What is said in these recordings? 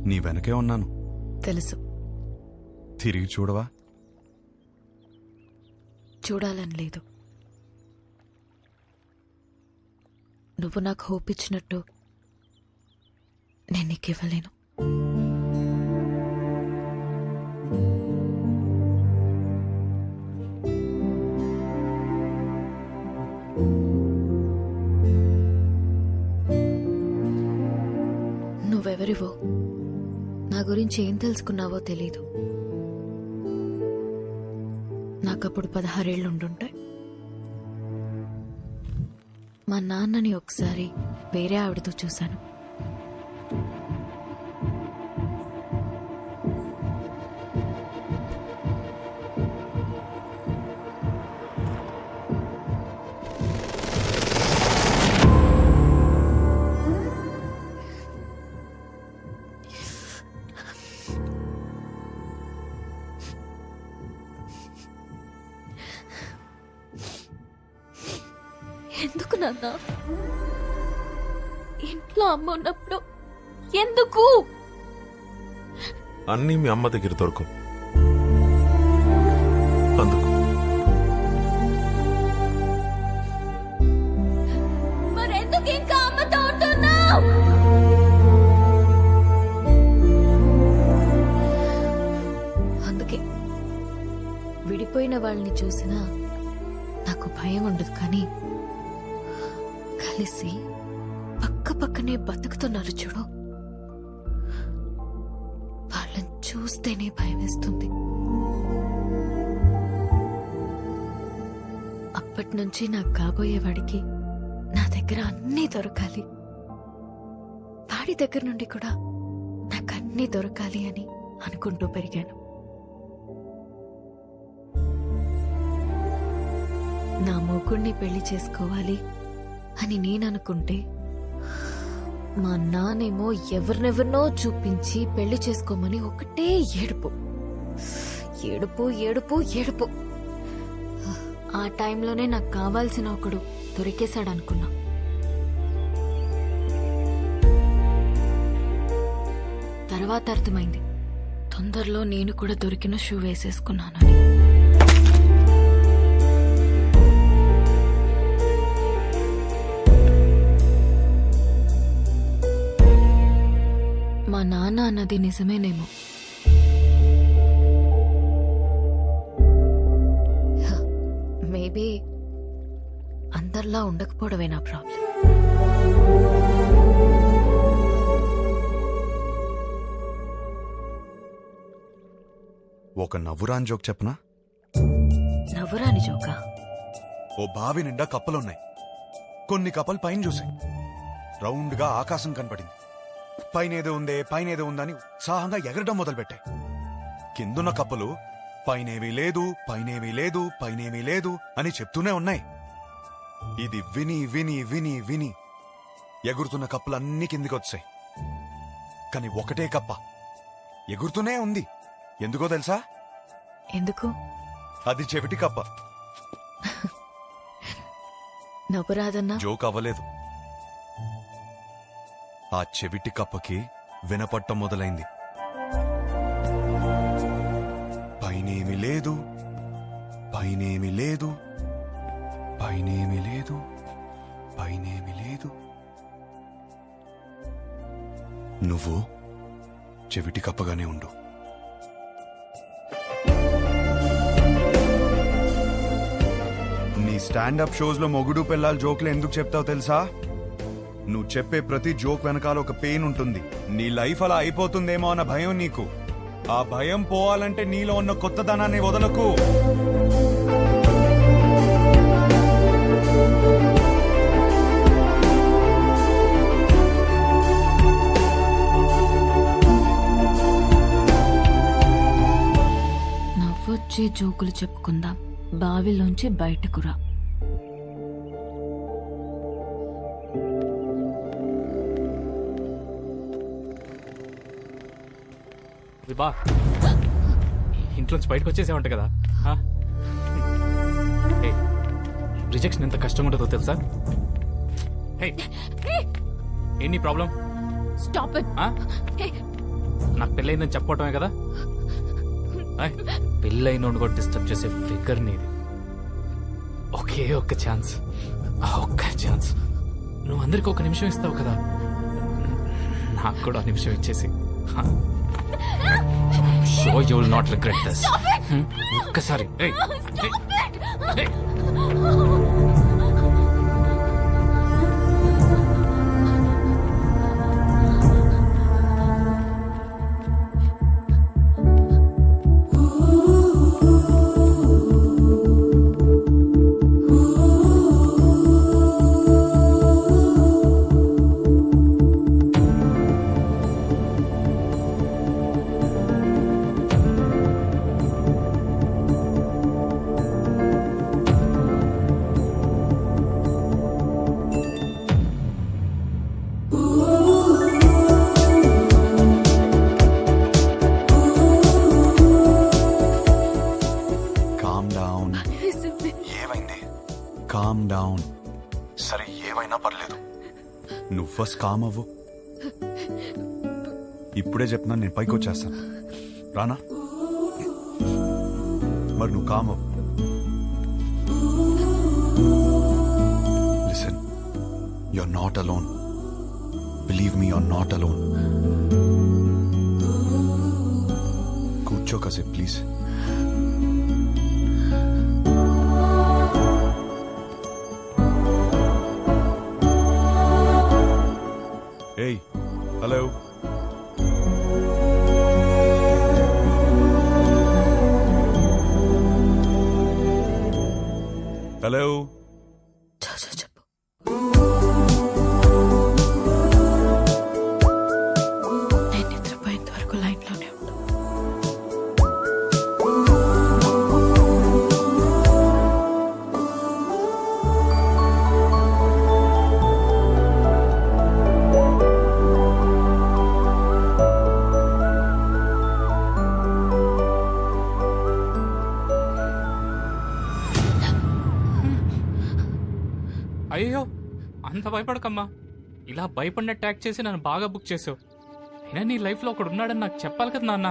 నీ వెనకే ఉన్నాను. తెలుసు. తిరిగి చూడవా? చూడాలని లేదు. నువ్వు నాకు హోప్ ఇచ్చినట్టు నేను నీకు ఇవ్వలేను. నువ్వెవరివో, నా గురించి ఏం తెలుసుకున్నావో తెలీదు. నాకప్పుడు 16 ఏళ్ళు ఉండుంటాయి. మా నాన్నని ఒకసారి వేరే ఆవిడతో చూశాను. ఎందుకు నాన్న? ఇంట్లో అమ్మ ఉన్నప్పుడు ఎందుకు? అన్నీ మీ అమ్మ దగ్గర దొరకవు, అందుకు. మరెందుకు ఇంకా అమ్మతో ఉంటున్నావు? అందుకే విడిపోయిన వాళ్ళని చూసినా నాకు భయం ఉండదు, కానీ కలిసి పక్క పక్కనే బతుకుతున్నారు చూడు, వాళ్ళని చూస్తేనే భయం వేస్తుంది. అప్పటి నుంచి నాకు కాబోయేవాడికి నా దగ్గర అన్నీ దొరకాలి, వాడి దగ్గర నుండి కూడా నాకు అన్నీ దొరకాలి అని అనుకుంటూ పెరిగాను. నా మొగుణ్ణి పెళ్లి చేసుకోవాలి అని నేననుకుంటే మా నానేమో ఎవరినెవరినో చూపించి పెళ్లి చేసుకోమని ఒకటే ఏడుపు ఏడుపు ఏడుపు ఏడుపు. ఆ టైంలోనే నాకు కావాల్సిన ఒకడు దొరికేశాడనుకున్నా. తర్వాత అర్థమైంది, తొందరలో నేను కూడా దొరికిన షూ వేసేసుకున్నానని. మా నాన్న అన్నది నిజమేనేమో. మేబీ అందరిలా ఉండకపోవడమే నా ప్రాబ్లం. ఒక నవ్వురాని జోక్ చెప్పనా? నవ్వురాని జోకా? ఓ బావి నిండా కప్పలున్నాయి. కొన్ని కప్పలు పైన చూసాయి. రౌండ్ గా ఆకాశం కనపడింది. పైనేదో ఉందని ఉత్సాహంగా ఎగరడం మొదలుపెట్టాయి. కిందున్న కప్పలు పైనేమీ లేదు, పైనేమీ లేదు, పైనేమీ లేదు అని చెప్తూనే ఉన్నాయి. ఇది విని విని విని విని ఎగురుతున్న కప్పలన్నీ కిందికొచ్చాయి. కాని ఒకటే కప్ప ఎగురుతూనే ఉంది. ఎందుకో తెలుసా? ఎందుకు? అది చెవిటి కప్ప. నవ్వురాదన్నా? జోక్ అవ్వలేదు. ఆ చెవిటి కప్పకి వినపట్టం మొదలైంది. పైనేమి లేదు, పైనేమి లేదు, పైనేమి లేదు, పైనేమి లేదు. నువ్వు చెవిటి కప్పగానే ఉండు. నీ స్టాండప్ షోస్ లో మొగుడు పెళ్ళాలి జోక్లు ఎందుకు చెప్తావు తెలుసా? నువ్వు చెప్పే ప్రతి జోక్ వెనకాల ఒక పెయిన్ ఉంటుంది. నీ లైఫ్ అలా అయిపోతుందేమో అన్న భయం నీకు. ఆ భయం పోవాలంటే నీలో ఉన్న కొత్తదనాన్ని వదలకు. నవ్వొచ్చే జోకులు చెప్పుకుందాం, బావిలోంచి బయటకు రా. బా ఇంట్లోంచి బయటకు వచ్చేసామంట కదా. రిజెక్షన్ ఎంత కష్టంగా ఉంటుందో తెలుసా? ఏంటి ప్రాబ్లం? Stop it. నాకు పెళ్ళయిందని చెప్పటమే కదా పెళ్ళైన కూడా డిస్టర్బ్ చేసే ఫిగర్ నీది. ఒకే ఒక్క ఛాన్స్, ఆ ఒక్క ఛాన్స్. నువ్వు అందరికి ఒక నిమిషం ఇస్తావు కదా, నాకు కూడా ఆ నిమిషం ఇచ్చేసి. Show you will not regret this. ఒక్కసారి కామ్ డౌన్. సరే ఏమైనా పర్లేదు, నువ్వు ఫస్ట్ కామ్ అవ్వు. ఇప్పుడే చెప్తున్నాను, నేను పైకి వచ్చేస్తాను. రానా? మరి నువ్వు కామ్ అవ్వు. Listen, you're not alone. Believe me, you're not alone. కూర్చో కాసేపు ప్లీజ్. ఏయ్, హలో. హలో. చెప్పు. నేను నిద్రపోయేంత వరకు లైన్లోనే ఉంటా. అయ్యో, అంత భయపడకమ్మా. ఇలా భయపడినట్టు యాక్ట్ చేసి నన్ను బాగా బుక్ చేసావు. అయినా నీ లైఫ్ లో ఒకడు ఉన్నాడని నాకు చెప్పాలి కదా నాన్న.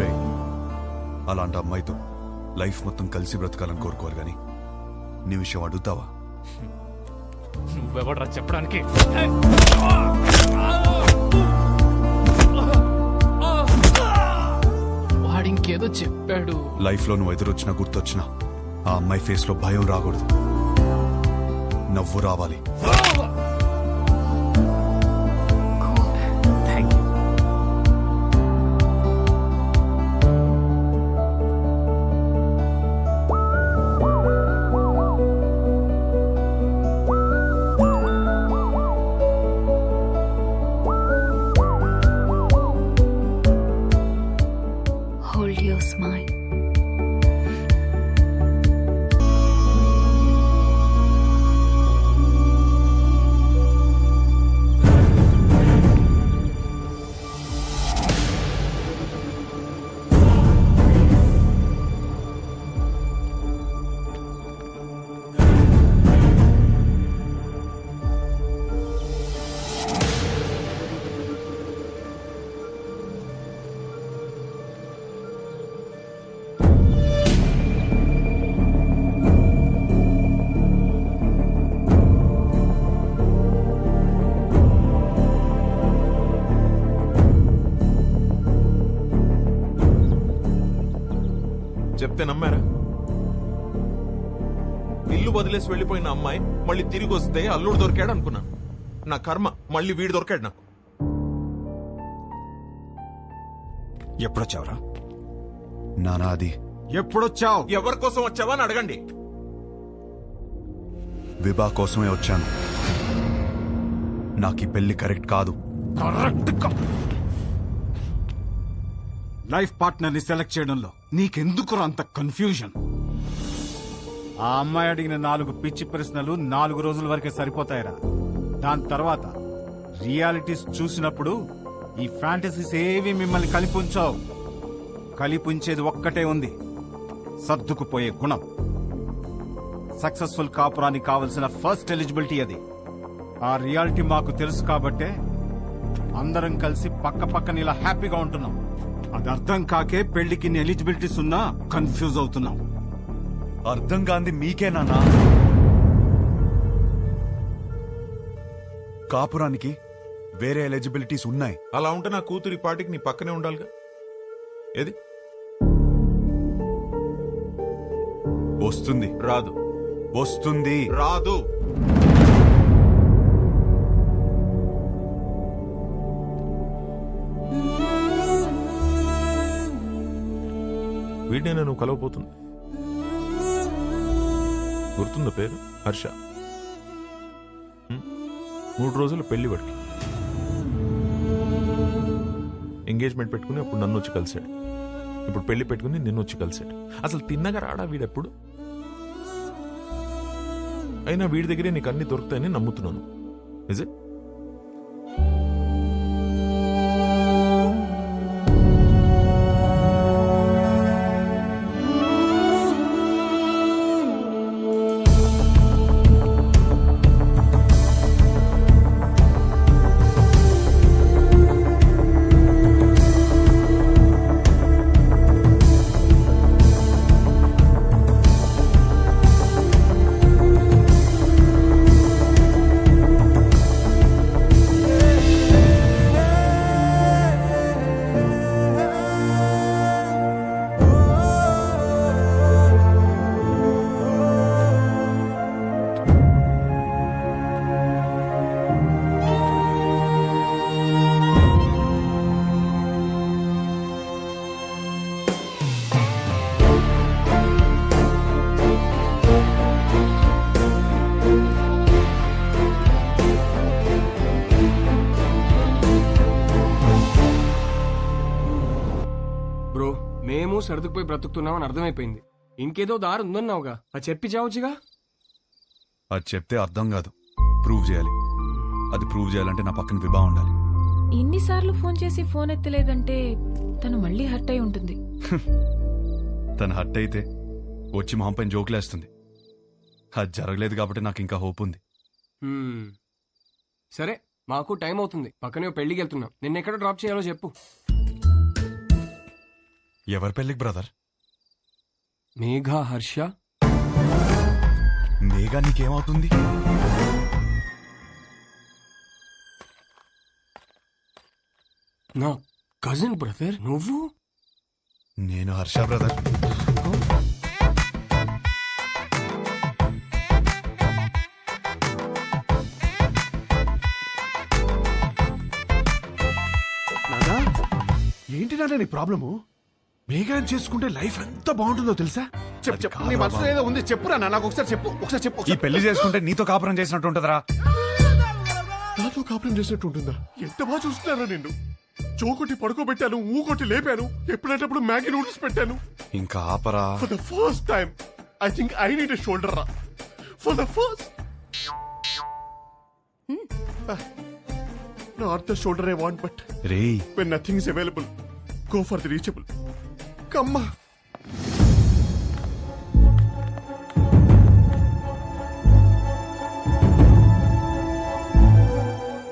రే, అలాంటి అమ్మాయితో లైఫ్ మొత్తం కలిసి బ్రతకాలని కోరుకోవాలి కానీ నీ విషయం అడుగుతావా? నువ్వెవడరా చెప్పడానికి? వాడింకేదో చెప్పాడు. లైఫ్ లో నువ్వు ఎదురొచ్చినా గుర్తొచ్చినా ఆ అమ్మాయి ఫేస్ లో భయం రాకూడదు, నవ్వు రావాలి. Thank you. Hold your smile. చెప్తే నమ్మారా? ఇల్లు వదిలేసి వెళ్ళిపోయిన అమ్మాయి మళ్ళీ తిరిగి వస్తే అల్లుడు దొరికాడు అనుకున్నా. నా కర్మ, మళ్ళీ వీడు దొరికాడు నాకు. ఎప్పుడొచ్చావురా? నానా అది ఎప్పుడొచ్చావు? ఎవరి కోసం వచ్చావా అని అడగండి. విభా కోసమే వచ్చాను. నాకు ఈ పెళ్లి కరెక్ట్ కాదు. లైఫ్ పార్ట్నర్ ని సెలెక్ట్ చేయడంలో నీకెందుకు అంత కన్ఫ్యూజన్? ఆ అమ్మాయి అడిగిన 4 పిచ్చి ప్రశ్నలు 4 రోజుల వరకే సరిపోతాయిరా. దాని తర్వాత రియాలిటీస్ చూసినప్పుడు ఈ ఫ్యాంటసీస్ ఏవి మిమ్మల్ని కలిపుంచావు. కలిపుంచేది ఒక్కటే ఉంది, సర్దుకుపోయే గుణం. సక్సెస్ఫుల్ కాపురానికి కావలసిన ఫస్ట్ ఎలిజిబిలిటీ అది. ఆ రియాలిటీ మాకు తెలుసు కాబట్టే అందరం కలిసి పక్క పక్కన ఇలా హ్యాపీగా ఉంటున్నాం. అది అర్థం కాకే పెళ్లికి ఎలిజిబిలిటీస్ ఉన్నా కన్ఫ్యూజ్ అవుతున్నాం. అర్థం కాంది మీకే నాన్నా. కాపురానికి వేరే ఎలిజిబిలిటీస్ ఉన్నాయి. అలా ఉంటే నా కూతురి పాటికి నీ పక్కనే ఉండాలిగా. ఏది వస్తుంది రాదు, వస్తుంది రాదు. వీడినే నువ్వు కలవబోతుంది. గుర్తుందా పేరు? హర్ష. 3 రోజుల పెళ్లి వాడికి. ఎంగేజ్మెంట్ పెట్టుకుని అప్పుడు నన్ను వచ్చి కలిశాడు. ఇప్పుడు పెళ్లి పెట్టుకుని నిన్ను వచ్చి కలిశాడు. అసలు తిన్నగా రాడా వీడెప్పుడు? అయినా వీడి దగ్గరే నీకు అన్ని దొరుకుతాయని నమ్ముతున్నాను. Is it? బ్రో, మేము సర్దుకుపోయి బ్రతుకుతున్నామని అర్థమైపోయింది. ఇంకేదో దారి ఉందన్నావుగా, అది చెప్పి చావచ్చుగా. అది చెప్తే అర్థం కాదు, ప్రూవ్ చేయాలి. అది ప్రూవ్ చేయాలంటే నా పక్కన విభా ఉండాలి. ఇన్నిసార్లు ఫోన్ చేసి ఫోన్ ఎత్తలేదంటే తను మళ్ళీ హర్ట్ అయి ఉంటుంది. తను హట్ అయితే వచ్చి మొహం పైన జోకులేస్తుంది. అది జరగలేదు కాబట్టి నాకు ఇంకా హోప్ ఉంది. సరే, మాకు టైం అవుతుంది. పక్కనే ఓ పెళ్లికి వెళ్తున్నాం. నిన్నెక్కడ డ్రాప్ చేయాలో చెప్పు. ఎవరి పెళ్ళికి బ్రదర్? మేఘా, హర్ష. మేఘా నీకేమవుతుంది? నా కజిన్ బ్రదర్ నువ్వు. నేను హర్ష బ్రదర్. నానా, ఏంటి నాన్న నీ ప్రాబ్లము? మేఘాన్ని చేసుకుంటే లైఫ్ ఎంత బాగుంటుందో తెలుసా? చెప్పు చెప్పు, నీ మనసులో ఏదో ఉంది, చెప్పురా నాన్న. నాకు ఒకసారి చెప్పు, ఒకసారి చెప్పు. ఈ పెళ్లి చేసుకుంటే నీతో కాపురం చేసినట్టు ఉంటుందిరా. నాతో కాపురం చేసినట్టు ఉంటుందా? ఎంత బాగా చూస్తున్నారా నిన్ను. చోకొట్టి పడుకోబెట్టాను, ఊకొట్టి లేపాను, ఎప్పుడంటప్పుడు మ్యాగీ నూడిల్స్ పెట్టాను. ఇంకా ఆపరా. For the first time I think I need a shoulder రా. For the first not the shoulder I want, but రేయ్, when nothing is available, go for the reachable. Come on.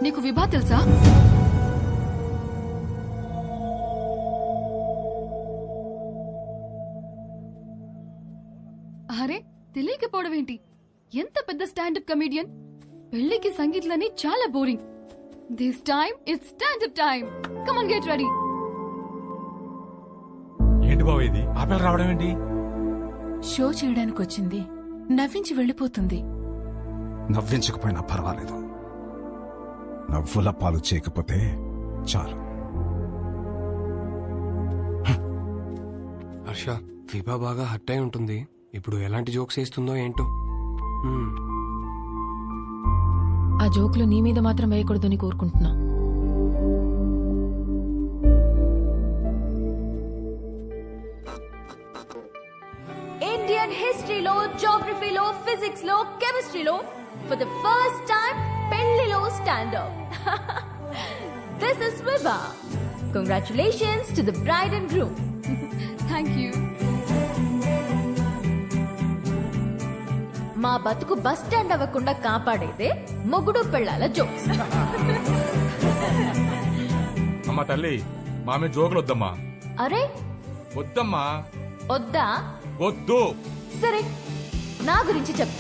నీకు విభా తెలుసా? అరే, తెలియకపోవడం ఏంటి? ఎంత పెద్ద స్టాండప్ కమెడియన్. పెళ్లికి సంగీత్లని చాలా boring. This time it's standup time. Come on, get ready. ఏంటి బావ ఇది? ఆపేల రావడం ఏంటి? షో చేయడానికి వచ్చింది, నవ్వించి వెళ్ళిపోతుంది. నవ్వించకపోయినా పర్వాలేదు, నవ్వుల పాలు చేయకపోతే చాలు. హర్ష, విభా బాగా హర్ట్ అయి ఉంటుంది. ఇప్పుడు ఎలాంటి జోక్స్ వేస్తుందో ఏంటో. ఆ జోకులు నీ మీద మాత్రం వేయకూడదని కోరుకుంటున్నా. ఇండియన్ హిస్టరీలో, జాగ్రఫీలో, ఫిజిక్స్ లో, కెమిస్ట్రీలో ఫర్ ద ఫస్ట్ టైం పెళ్లిలో standup. This is Vibha. Congratulations to the bride and groom. Thank you. మా బతుకు బస్ స్టాండ్ అవ్వకుండా కాపాడేదే మొగుడు పెళ్ళాల జోక్స్. అమ్మా తల్లి మామే జోకులు వద్దమ్మా. అరే వద్దమ్మా. వద్దా? వద్దు. సరే నా గురించి చెప్తా.